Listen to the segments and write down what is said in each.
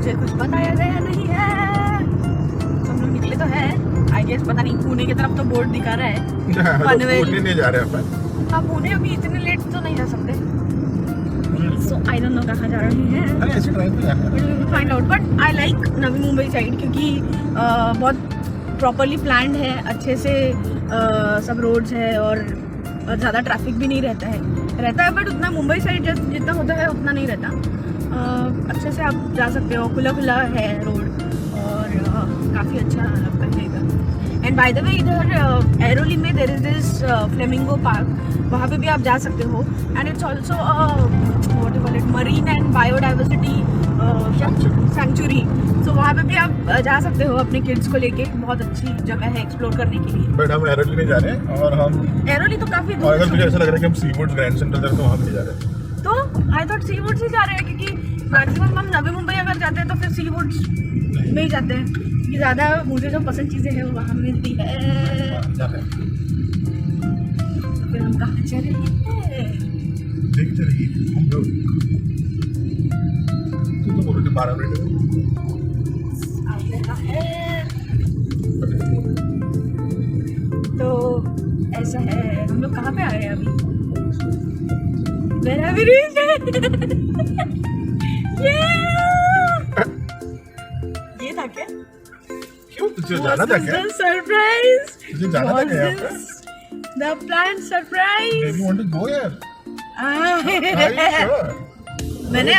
मुझे कुछ बताया गया नहीं है। हम लोग निकले तो है, आई गेस पता नहीं पुणे की तरफ तो बोर्ड दिखा रहा है। पुणे नहीं जा रहे अपन। हाँ पुणे अभी इतने लेट तो नहीं जा सकते, सो आई डोंट नो कहाँ जा रही हैं। अरे ऐसे ड्राइव पे जाना है। Find out, but I like Navi Mumbai side क्योंकि बहुत प्रॉपरली प्लान्ड है, अच्छे से सब रोड्स है और ज़्यादा ट्रैफिक भी नहीं रहता है बट उतना मुंबई साइड जितना होता है उतना नहीं रहता। अच्छे से आप जा सकते हो, खुला खुला है रोड और काफ़ी अच्छा लगता है इधर। एंड बाय द वे इधर एरोली में there is this flamingo park, वहाँ पे भी आप जा सकते हो। And it's also what you call it marine and biodiversity sanctuary, so वहाँ पे भी आप जा सकते हो अपने किड्स को लेके। बहुत अच्छी जगह है एक्सप्लोर करने के लिए। बट हम एरोली नहीं जा रहे हैं और हम एरोली तो काफ़ी और अगर मुझे ऐसा लग रहा है कि हम सी वुड्स ग्रैंड सेंटर तो वहाँ नहीं जा रहे हैं। तो आई थॉट सी वुड्स ही जा रहे हैं क्योंकि मैक्सिमम हम नवी मुंबई अगर जाते हैं तो फिर सी वुड्स में ही जाते हैं कि ज़्यादा मुझे जो पसंद चीज़ें हैं वो वहाँ मिलती है। फिर हम कहाँ चले देखते रहिए हम लोग। तू तो बोल रहे थे 12 मिनट तो ऐसा है। हम लोग कहाँ पे आ रहे हैं अभी? Where have we reached? ये था क्या? क्यों तुझे जाना था क्या? सरप्राइज। तुझे जाना था क्या यहाँ पे? The planned surprise. Maybe you want to go here? Are you sure? मैंने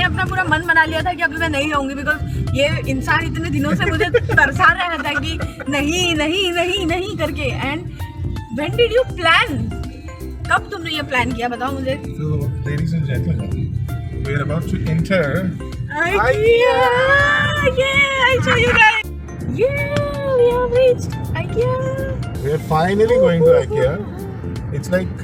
अपना पूरा मन बना लिया था कि अभी मैं नहीं आऊंगी बिकॉज ये इंसान इतने दिनों से मुझे तरसा रहा था कि नहीं नहीं नहीं नहीं करके। And when did you plan? कब तुमने ये प्लान किया बताओ मुझे। So, ladies and gentlemen, we are about to enter IKEA. Yeah, I show you guys. Yeah, we have reached IKEA. We are finally going to IKEA. It's like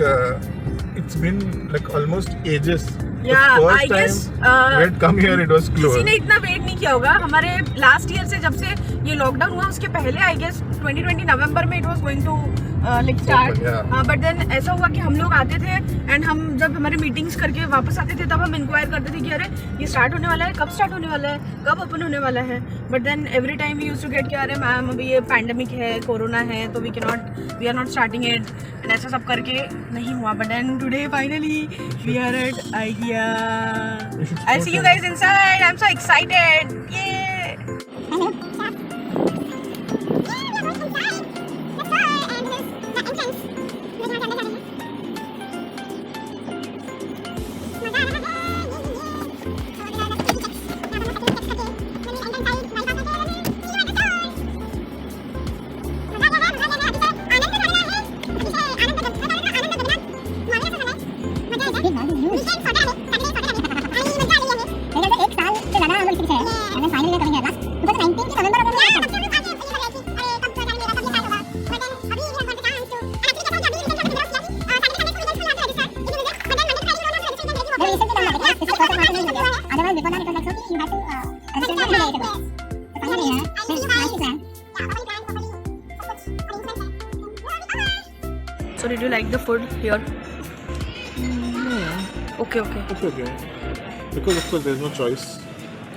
it's been like almost ages. Yeah, The first I guess, time we had come here, it was किसी closed. ने इतना wait नहीं किया होगा। हमारे last year से जब से ये लॉकडाउन हुआ उसके पहले आई गेस 2020 नवंबर में it was going to like start. But then ऐसा हुआ कि हम लोग आते थे एंड हम जब हमारे मीटिंग्स करके वापस आते थे तब हम इंक्वायर करते थे कि अरे ये स्टार्ट होने वाला है, कब स्टार्ट होने वाला है, कब ओपन होने वाला है। But then every time we used to get कि अरे मैम अभी ये पैंडेमिक है, कोरोना है तो we are not starting it and ऐसा सब करके नहीं हुआ। But then today finally we are at IKEA. I'll see you guys inside. I'm so excited. Yeah. So did you like the food here? Okay. It's okay. Because of course there's no choice.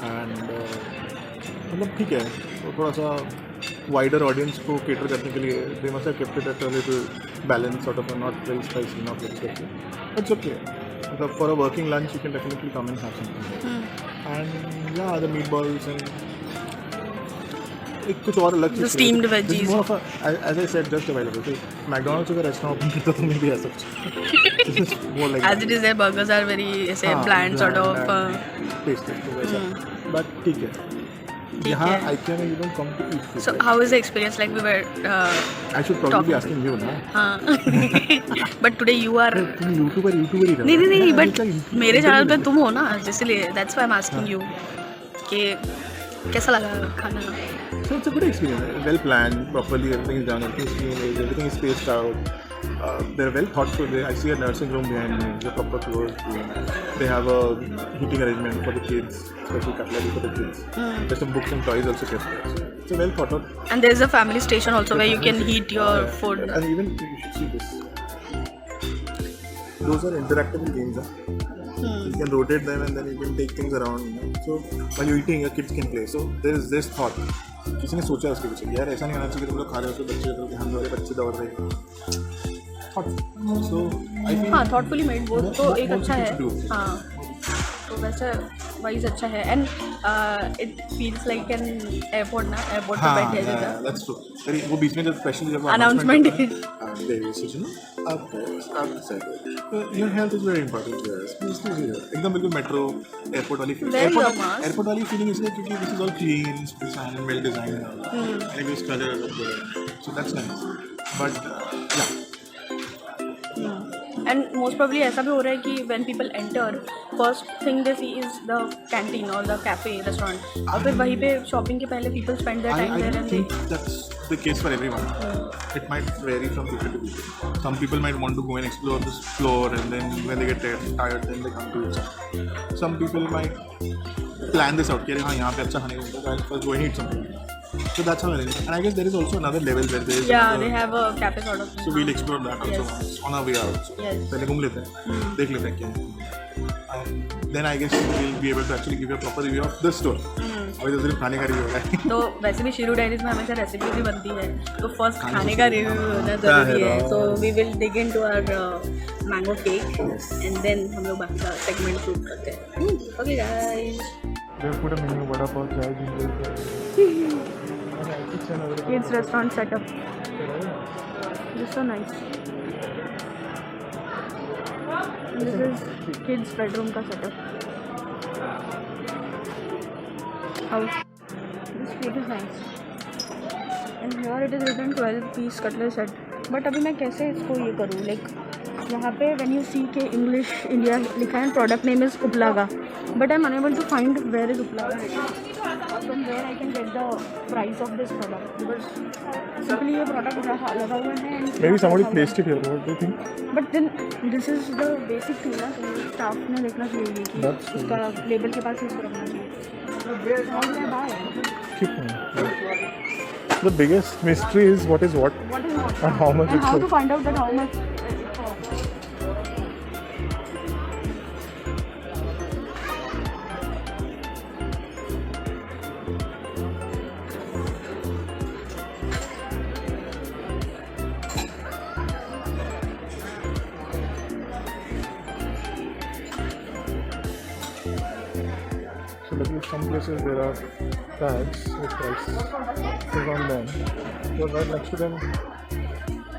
And मतलब ठीक है, तो थोड़ा सा wider audience को cater करने के लिए they must have kept it at a little balance, sort of not very spicy, not very spicy. It's okay. मतलब for a working lunch you can definitely come and have something. And yeah, the meatballs and एक कुछ और अलग चीज़। The steamed veggies. More of a, as I said just a while ago, McDonald's अगर restaurant open करता तो मैं भी आ सकता। More like As it is, their burgers are very say bland sort of. Tasty तो वैसा। But ठीक है। यहाँ IKEA में you don't come to eat food. So how is the experience? Like we were. I should probably be asking you ना। हाँ. But today you are. तुम YouTuber ही रहो। नहीं but मेरे चैनल पे तुम हो ना, इसलिए that's why I'm asking you कि कैसा लगा खाना? So it's a good experience. Well planned, properly everything is done, everything is clean, everything is spaced out. They're well thought through. I see a nursing room behind me, the proper closed room. They have a heating arrangement for the kids, special cutlery for the kids. There's some books and toys also kept there. So it's a well thought out. And there's a family station also where you can heat your food. And even you should see this. Those are interactable games. You can rotate them and then you can take things around. So while you're eating, your kids can play. So there is this thought. किसी ने सोचा उसके पीछे यार ऐसा नहीं होना चाहिए कि तुम लोग खा रहे हो तो बच्चे तो हम लोग बच्चे दौड़ रहे हैं. So I feel हाँ thoughtfully made वो तो एक बहुत अच्छा है. कुछ do. हाँ तो वैसे वाइज अच्छा है and it feels like an airport ना एयरपोर्ट पे हाँ बैठे जैसा. that's true. अरे वो बीच में जब स्पेशली जब Announcement है. Your health is very important. एकदम बिल्कुल मेट्रो एयरपोर्ट वाली feeling. Wear your mask. Airport वाली फीलिंग इसलिए क्योंकि this is all clean, design and well design and this colour so that's nice. But yeah and most probably ऐसा भी हो रहा है कि when people enter first thing they see is the canteen और द कैफे रेस्टोरेंट और फिर वहीं पे शॉपिंग के पहले people spend their time I there don't and think that's the case for everyone. It might vary from people to people. Some people might want to go and explore this floor, and then when they get tired, then they come to eat something. Some people might plan this out. कि अरे हाँ यहाँ पे अच्छा खाने को मिलता है, I'll first go and eat something. So that's how it is. And I guess there is also another level where there is. yeah they have a cafe sort of thing. So we'll explore that also Yes. once on our way out. Yes. पहले घूम लेते हैं, देख लेते हैं क्या है. And then I guess we'll be able to actually give you a proper review of this store. अभी तो सिर्फ खाने का रिव्यू है. तो वैसे भी शिरू डायरीज में हमेशा रेसिपी भी बनती है तो फर्स्ट खाने खाने से का शुरू रिव्यू होना क्या ज़रूरी है है. ना? So we will dig into our mango cake and then हम लोग बाकी का सेगमेंट शूट करते हैं. Okay guys They put a menu vada pav, chai, ginger. kids restaurant setup. This is so nice. This is kids bedroom का setup. House. This plate is nice. And here it is written 12-piece cutlery set. But अभी मैं कैसे इसको ये करूँ like वहाँ पे when you see के English India लिखा है product name is Uplaga but I'm unable to find where is Uplaga written. From where I can get the price of this product because simply ये product लगा हुआ है and Maybe somebody placed it here. What do you think? but then this is the basic thing ना तो staff ने देखना चाहिए कि That's true. उसका label के पास ही उसको रखना चाहिए. How do I buy? Keep on. The biggest mystery is what is what What is what? and how much And it's how to worth. find out that how much it costs? So like in some places there are tags with price is on them. But right next to them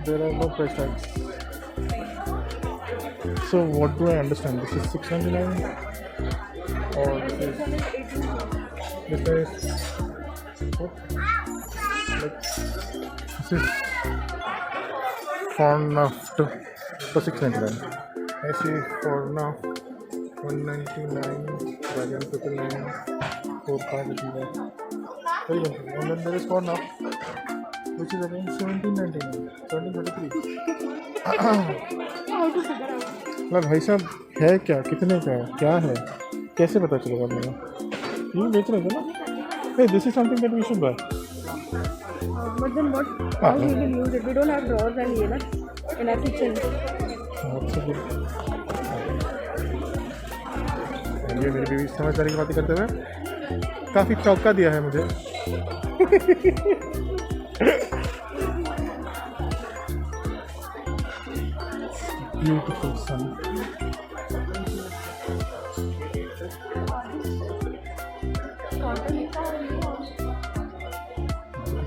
there are no price tags. So what do I understand? This is $6.99 or this is what? Like this is Fornaft for $6.99. I see Fornaft $199, Dragon 999, 4 very good. And then there is Fornaft, which is again $17.99, $17.33. मतलब भाई साहब है क्या, कितने का है, क्या है, कैसे पता चलेगा मेरा? ये बेच रहे थे ना? Hey, this is something that we should buy. But then what? How we will use it? We don't have drawers and ये ना in our kitchen. That's a good. ये मेरी बीवी समझदारी की बातें करते हुए काफ़ी चौका दिया है मुझे. Beautiful sun.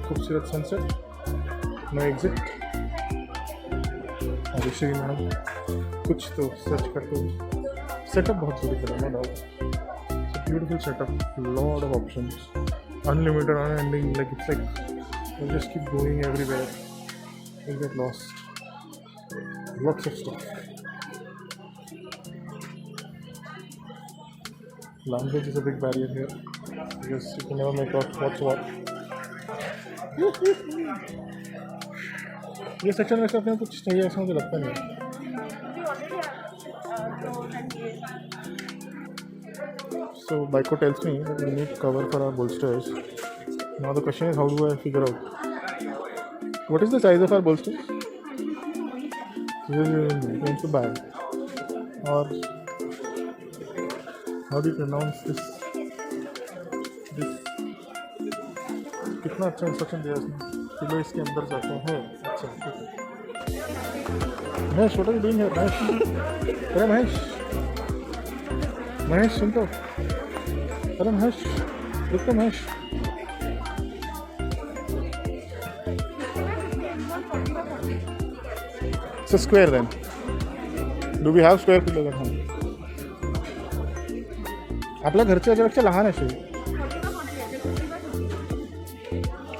खूबसूरत sunset. No exit. Abhishek madam कुछ तो सर्च करते हुए. सेटअप बहुत ब्यूटीफुल है, no doubt. Beautiful setup, lot of options, unlimited, unending. Like it's like you just keep going everywhere. You get lost. Lots of stuff. Language is a big barrier here because you can never make out what's what. ये section में से अपने कुछ चाहिए ऐसा मुझे लगता नहीं है. So Baiko tells me that we need cover for our bolsters. Now the question is, how do I figure out what is the size of our bolsters? This is going to buy, or how do pronounce this? कितना अच्छा instruction दिया इसने, kilo इसके अंदर जाते हैं। अच्छा ठीक है। Mahesh, what are you doing here? Mahesh, अरे महेश, महेश सुन तो, अरे महेश, रुक तो Mahesh. It's a square then. Do we have square pillows at home? आपल्या घरच्या याच्यापेक्षा लहान असेल.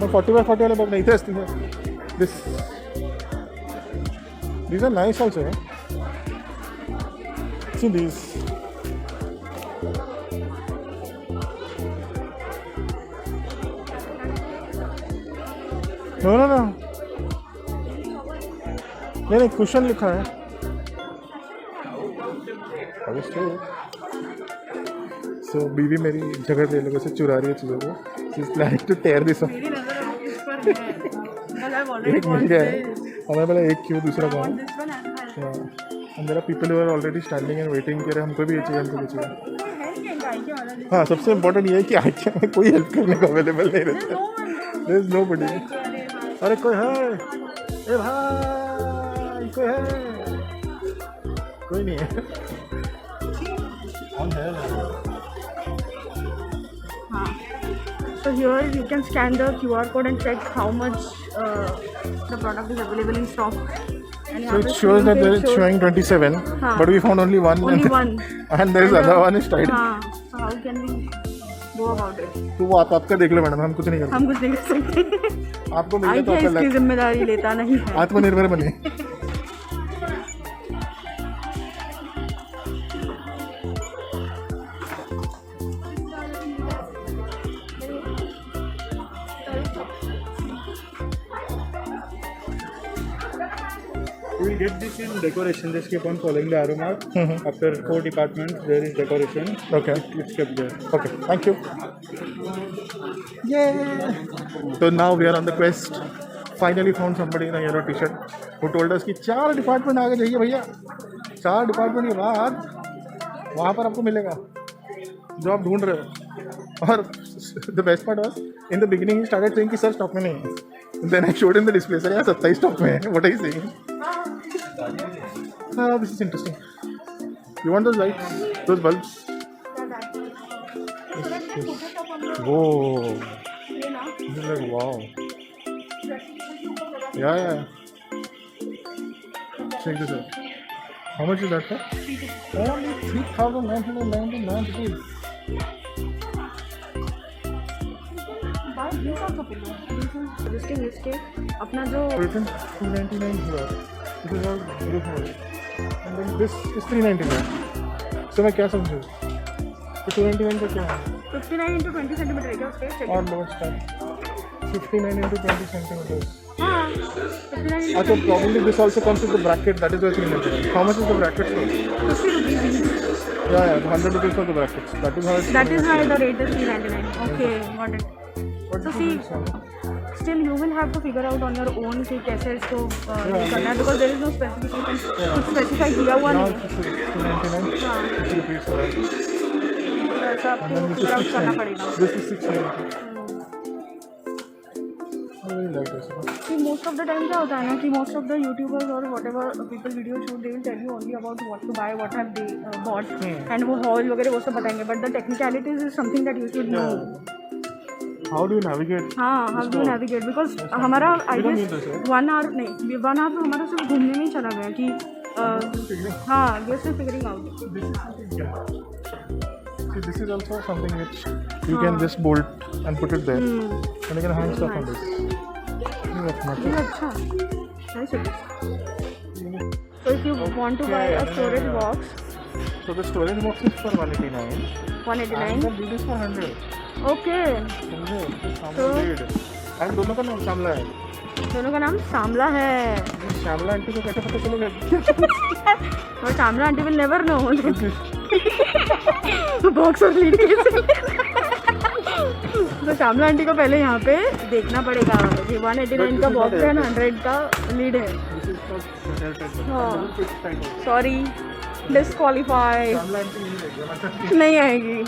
मग 40x40 वाले बघ ना, इथे असतील. These are nice also. See these. No. नहीं कुशन लिखा है. So बीवी मेरी जगह दे लोगों से चुरा रही है चीज़ों को. She is planning to tear this off. एक मिल गया है. हमें पहले एक क्यों दूसरा कौन? And there are people who are already standing and waiting कि हमको भी ये चाहिए, हमको भी चाहिए. हाँ, सबसे इम्पोर्टेंट ये है कि आइकिया में कोई हेल्प करने को अवेलेबल नहीं रहता. There is nobody. अरे कोई है? ए भाई कोई है? कोई नहीं है. कौन है? हाँ. So here you can scan the QR code and check how much the product is available in stock. And So it shows that there is showing 27, but we found only one. Only one. And there is other one is tied. हाँ. So how can we go about it? तो वो आप आपका देख लो madam, हम कुछ नहीं करते. हम कुछ नहीं कर सकते. आपको मिल गया तो आइकिया आपका इसकी जिम्मेदारी लेता नहीं है. आत्मनिर्भर बने. You will get this in decoration. Just keep on following the arrow mark. After 4 departments, there is decoration. Okay. It's kept there. Okay, thank you. Yay! So now we are on the quest. Finally found somebody in a yellow t-shirt who told us कि 4 department आगे जाइए भैया. 4 department के बाद वहाँ पर आपको मिलेगा जो आप ढूंढ रहे हो. और the best part was in the beginning he started saying कि सर स्टॉक में नहीं है. Then I showed him the display. Sir यार 27 स्टॉक में है. What are you saying? This is interesting. You want those lights? Those bulbs? Yes. Whoa. This is like wow. Yeah. Check this out. How much is that for? Only 3,999 rupees. Suggesting इसके अपना जो Written 299 here. This is all beautiful. And then this is 399. So मैं क्या समझूँ? तो 299 का क्या है? 59 into 20 सेंटीमीटर है क्या उसके? और लोअर स्टार 59 into 20 centimeters. हाँ. 59 into So probably this also comes with the bracket. That is why 399. How much is the bracket for? 50 rupees each. Yeah, 100 rupees for the brackets. That is how it's. That is why the rate is 399. Okay, got it. So see, still you will have to figure out on your own कि कैसे इसको ये करना है, because there is no specification. कुछ specify किया हुआ Now नहीं है. this is 299. हाँ. 50 rupees for that. तो ऐसा And then आपको this is पूरा करना 690. पड़ेगा. This is 690. I really like this. See, most of the time क्या होता है ना कि most of the YouTubers or whatever people video shoot, they will tell you only about what to buy, what have they bought, and वो haul वगैरह वो सब बताएंगे. But the technicalities is something that you should know. How do you navigate? हाँ, how do you navigate? Because हमारा I We don't guess need this, right? 1 hour नहीं, 1 hour तो हमारा सिर्फ घूमने में ही चला गया कि हाँ, we are still figuring out. See, this is also something which you can just bolt and put it there, and you can hang stuff on this. ये अच्छा, nice it is. So if you want to buy a storage box, So the storage box is for 189. 189. And the lid is for 100. Okay. समझे? So lid. And दोनों का नाम श्यामला है. दोनों का नाम श्यामला है. श्यामला आंटी को कैसे पता चलेगा? और Shyamala aunty will never know. Box और लीड कैसे? तो श्यामला आंटी को पहले यहाँ पे देखना पड़ेगा कि 189 का बॉक्स है, 100 का लीड है. हाँ. सॉरी. डिस्क्वालीफाई नहीं आएगी.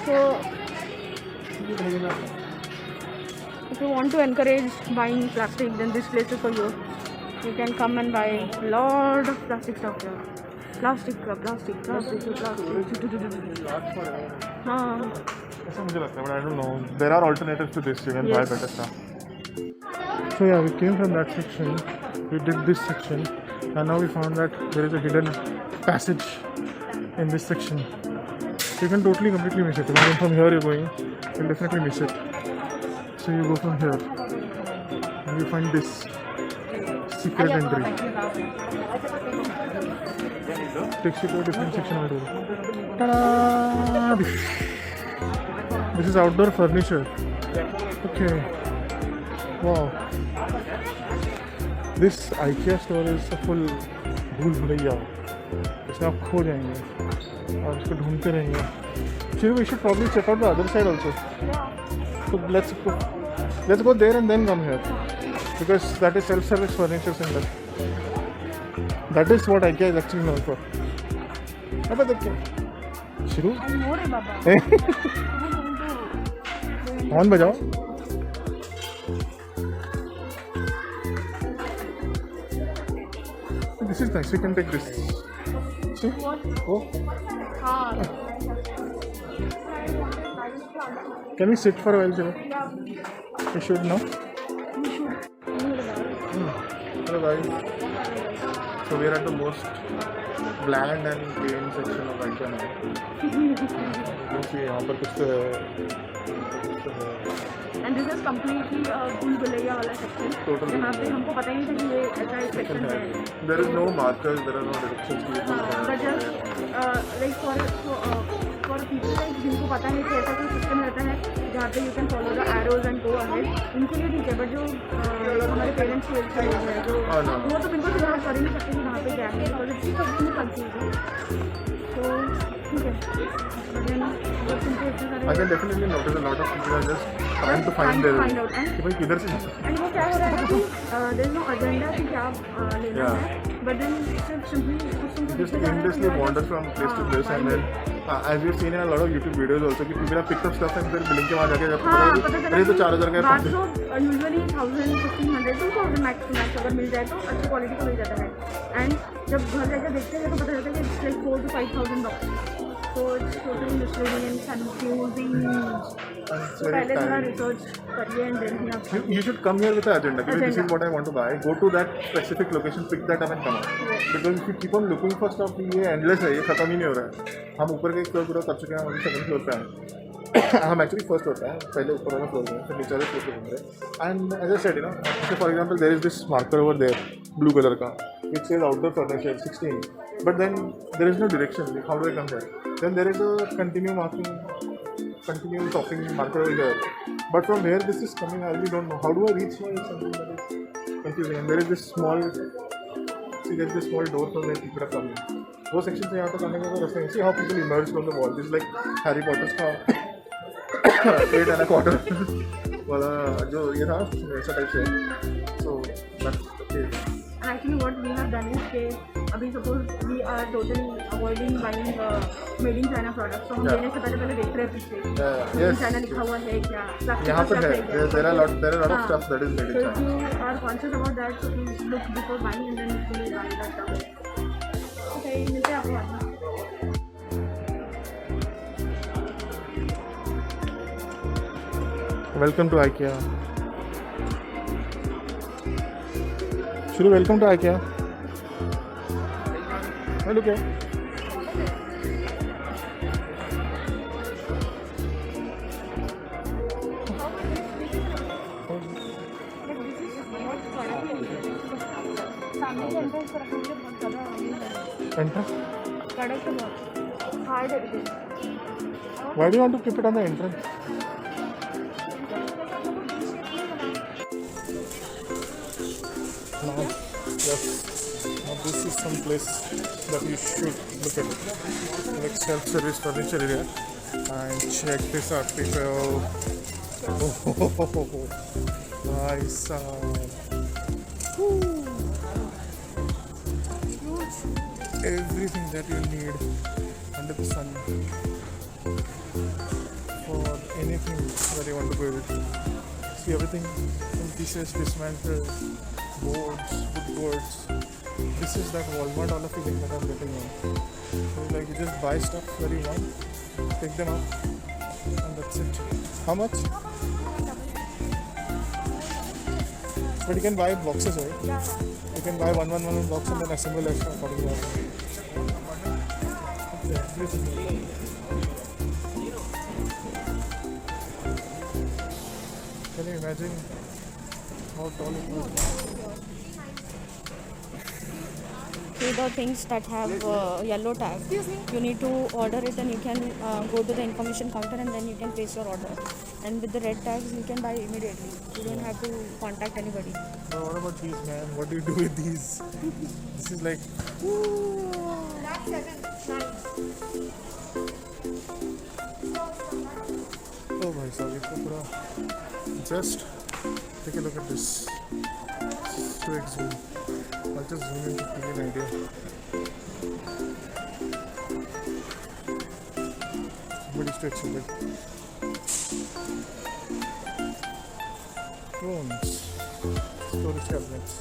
So if you want to encourage buying plastic, then this place is for you. You can come and buy lot of plastic stuff here. Plastic. हाँ. ऐसा मुझे लगता है, but I don't know. There are alternatives to this. You can buy Yes. better stuff. So yeah, we came from that section. We did this section, and now we found that there is a hidden passage in this section. You can totally, completely miss it. When from here you're going, you'll definitely miss it. So you go from here, and you find this secret entry. Takes you to a different section altogether. Ta-da! This is outdoor furniture. Okay. Wow. This IKEA store is a full भूल भुलैया. इसमें आप खो जाएंगे और उसको ढूंढते रहेंगे. Actually, we should probably check out the other side also. So let's go there and then come here, because that is self-service furniture center. That is what IKEA is actually known for. अब देखते हैं. शुरू. Horn बजाओ. This is nice. We can take this. See? Oh. Can we sit for a while, Shiva? We should, no? Hello guys. So we are at the most bland and plain section of IKEA now. You see, यहाँ पर कुछ तो है. And this is completely भूल भुलैया वाला section. Totally. जहाँ पे हमको पता ही नहीं था कि ये ऐसा एक section है. There is no markers, there are no directions. But just like for people like जिनको पता है कि ऐसा कोई system रहता है जहाँ पे you can follow the arrows and go ahead, उनके लिए ठीक है. But जो हमारे parents के age के लोग हैं जो वो तो बिल्कुल फिलहाल कर ही नहीं सकते कि वहाँ पे क्या है, because it's completely confusing. So ठीक है. But then जब तुमको इतने सारे I can definitely notice a lot of people are just trying to find their way. कि भाई किधर से And वो क्या हो रहा है कि there is no agenda कि क्या लेना है, but then सिर्फ simply just aimlessly wander from place to place, and then as we've seen in a lot of YouTube videos also कि people have picked up stuff and फिर billing के वहाँ जाके जब पता चला तो 4000 का बात तो यूजुअली 1000, 1500, 2000 मैक्स टू मैक्स अगर मिल जाए तो अच्छी क्वालिटी का मिल जाता है. एंड जब घर जाकर देखते हैं तो पता चलता है कि it's like 4 to 5,000 bucks. So it's totally misleading and confusing. पहले थोड़ा रिसर्च करिए and then ही आप. You should come here with an agenda. This is what I want to buy. Go to that specific location, pick that up and come out. Because if you keep on looking for stuff, ये endless है, ये खत्म ही नहीं हो रहा है. हम ऊपर के फ्लोर पूरा कर चुके हैं, हम अभी सेकंड फ्लोर पे हैं. हम एक्चुअली फर्स्ट फ्लोर पे हैं, पहले ऊपर वाला फ्लोर में, फिर नीचे वाले फ्लोर पे घूम रहे हैं. And as I said, so for example, there is this marker over there, blue color का, which says outdoor furniture 16. But then there is no direction. Like, how do I come there? Then there is a continue shopping marker over here. But from where this is coming, I really don't know. How do I reach here? It's something that is confusing. And there is this small, there is this small door from where people are coming. वो section से यहाँ तक आने का कोई रास्ता नहीं. See how people emerge from the wall. This is like Harry Potter's का 8 and a quarter वाला जो ये था ऐसा टाइप से. So that's okay. Actually what we have done is कि अभी suppose we are totally avoiding buying made in China products. So हम लेने से पहले देख रहे हैं पीछे made in China लिखा हुआ है क्या, यहाँ पर है. There are a lot of stuff that is made in So China. if you are conscious about that, so please look before buying and then you will buy that stuff. Okay, मिलते हैं आपको बाद में. Welcome to IKEA. Shuru, welcome to IKEA. Hey, look here. Entrance? Hard है. Why do you want to keep it on the entrance? Now this is some place that you should look at, like self-service furniture area, and check this out, people. Oh, nice. everything that you need under the sun for anything that you want to build. See everything in pieces, dismantled, boards, wood boards. This is that Walmart all feeling that I'm getting on. So like you just buy stuff that you want, pick them up, and that's it. How much? But you can buy boxes, right? Yeah. You can buy one box and then assemble extra accordingly. Can you imagine how tall it was? So the things that have yellow tag, you need to order it and you can go to the information counter and then you can place your order. And with the red tags, you can buy immediately. You don't have to contact anybody. But what about these, man? What do you do with these? This is like, oh my God, just take a look at this. 2x zoom. I'll just zoom in to give you an idea. What is 2x zoom? Drones. Storage cabinets.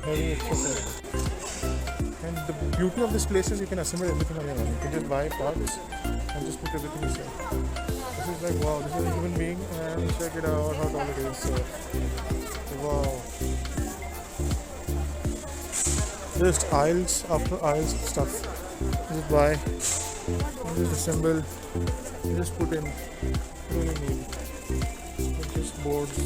Heavy exercise. And the beauty of this place is you can assemble everything on your own. You can just buy parts and just put everything inside. This is like, wow, this is a human being and check it out how tall it is. So, wow. Just aisles after aisles of stuff. Just buy, just assemble, just put in what you need. Just boards.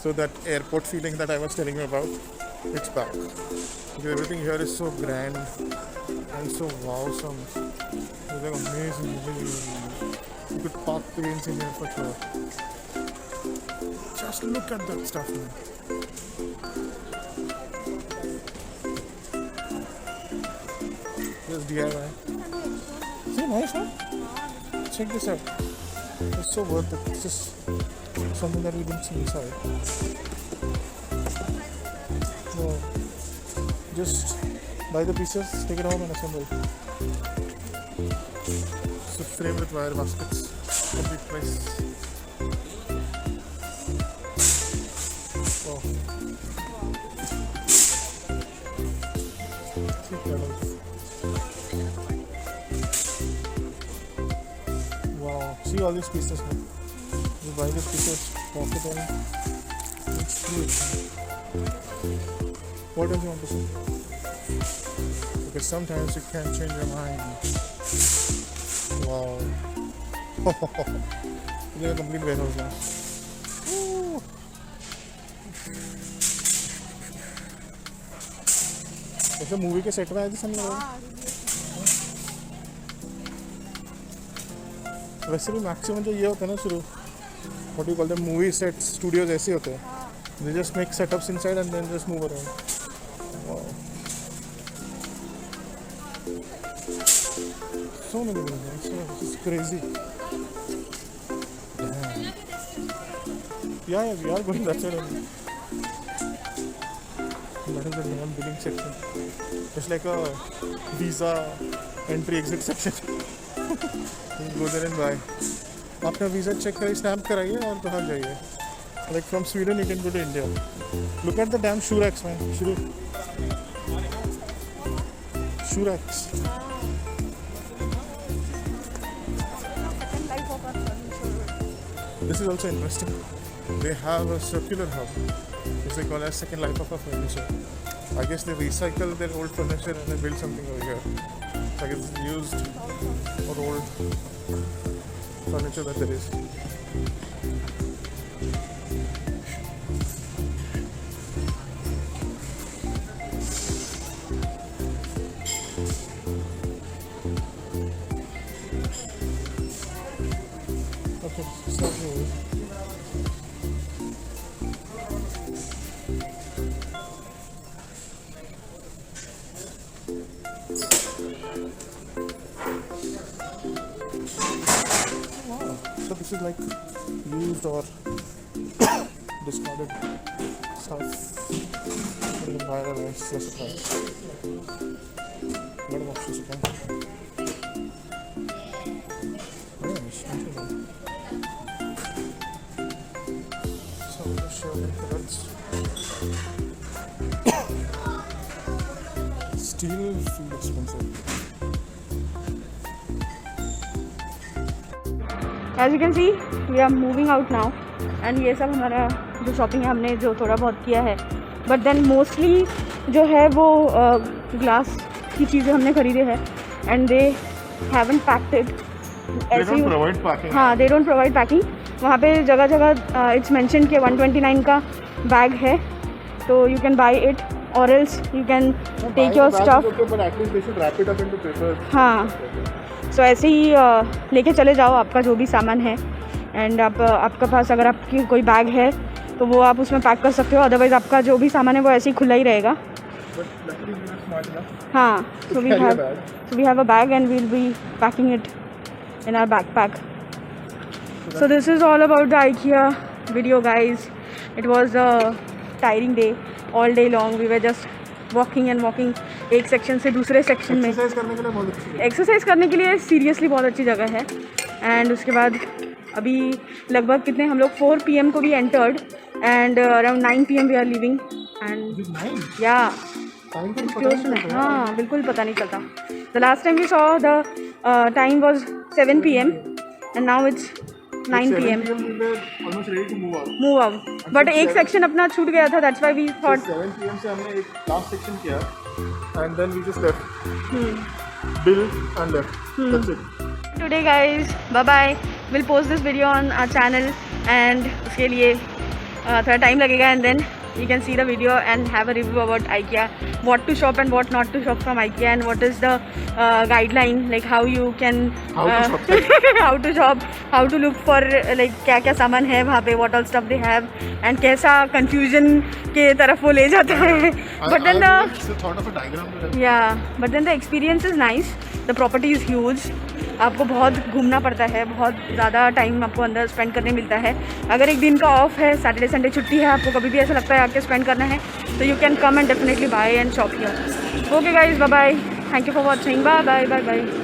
So that airport feeling that I was telling you about, it's back. Because everything here is so grand and so wowsome. It's like amazing. You could park planes in here for sure. Just look at that stuff, man. Just DIY. See, nice, huh? Check this out. It's so worth it. It's just something that we didn't see inside. So, just buy the pieces, take it home and assemble. So frame with wire baskets. Complete price. Wow. See colors. Wow. See all these pieces, man. You buy the pieces, pocket them, and screw it. What else you want to say? Because sometimes you can't change your mind. Wow. It's a complete warehouse now. Woo. ऐसे movie के set में आए थे सब लोग वैसे भी maximum जो ये होता है ना शुरू what do you call them movie sets studios ऐसे होते हैं they just make setups inside and then just move around. Wow. So many things, this is crazy. Damn. Yeah, we are going that side only. That is the non-billing section. It's like a visa entry exit section. You go there and buy. अपना visa check करिए stamp कराइए और बाहर जाइए like from Sweden you can go to India. Look at the damn shoe racks, man. Shoe racks. This is also interesting. They have a circular hub which they call as second life of a furniture. I guess they recycle their old furniture and they build something over here. So I guess it's used or old furniture that there is. Okay, stop here. So this is like used or discarded stuff. In the viral ways, yes, it has. Lot of options you can. So let's show you the products. Steel feel expensive. As you can see, we are moving out now. And ये सब हमारा जो shopping है हमने जो थोड़ा बहुत किया है. बट देन मोस्टली जो है वो ग्लास की चीज़ें हमने खरीदे हैं. And they haven't packed it. They don't provide packing. हाँ, दे डोंट प्रोवाइड पैकिंग. वहाँ पे जगह जगह इट्स मेंशन कि 129 का बैग है, तो यू कैन बाई इट और else you can take your stuff. But at least they should wrap it up into paper. हाँ, सो ऐसे ही लेके चले जाओ आपका जो भी सामान है. एंड आपके पास अगर आपकी कोई बैग है तो वो आप उसमें पैक कर सकते हो. अदरवाइज़ आपका जो भी सामान है वो ऐसे ही खुला ही रहेगा. But luckily we were smart enough. हाँ, so we carry a have bag. so we have a bag and we'll be packing it in our backpack. So this is all about the IKEA video, guys. It was a tiring day, all day long. We were just walking and walking एक section से दूसरे section में. Exercise करने के लिए बहुत अच्छी है. एक्सरसाइज करने के लिए सीरियसली बहुत अच्छी जगह है. एंड उसके बाद अभी लगभग कितने हम लोग 4 PM को भी entered and around 9 PM we are living. And yeah हाँ, बिल्कुल पता नहीं चलता. The last time we saw the time was 7 PM and now it's 9 PM. Almost ready to move out. Move out. But एक section अपना छूट गया था. That's why we thought 7 PM से हमने एक लास्ट सेक्शन किया and then we just left. Bill and left. That's it. today, guys. Bye bye. We'll post this video on our channel and उसके लिए थोड़ा टाइम लगेगा and then you can see the video and have a review about IKEA, what to shop and what not to shop from IKEA, and what is the guideline, like how you can How to shop. how to shop, how to look for like क्या क्या सामान है वहाँ पे, what all stuff they have, and कैसा confusion के तरफ वो ले जाता है. But then the thought of a diagram. but then the experience is nice. The property is huge. आपको बहुत घूमना पड़ता है, बहुत ज़्यादा टाइम आपको अंदर स्पेंड करने मिलता है. अगर एक दिन का ऑफ है, सैटरडे संडे छुट्टी है, आपको कभी भी ऐसा लगता है आके स्पेंड करना है, तो you can come and definitely buy and shop here. Okay guys, bye bye. Thank you for watching. Bye bye bye bye.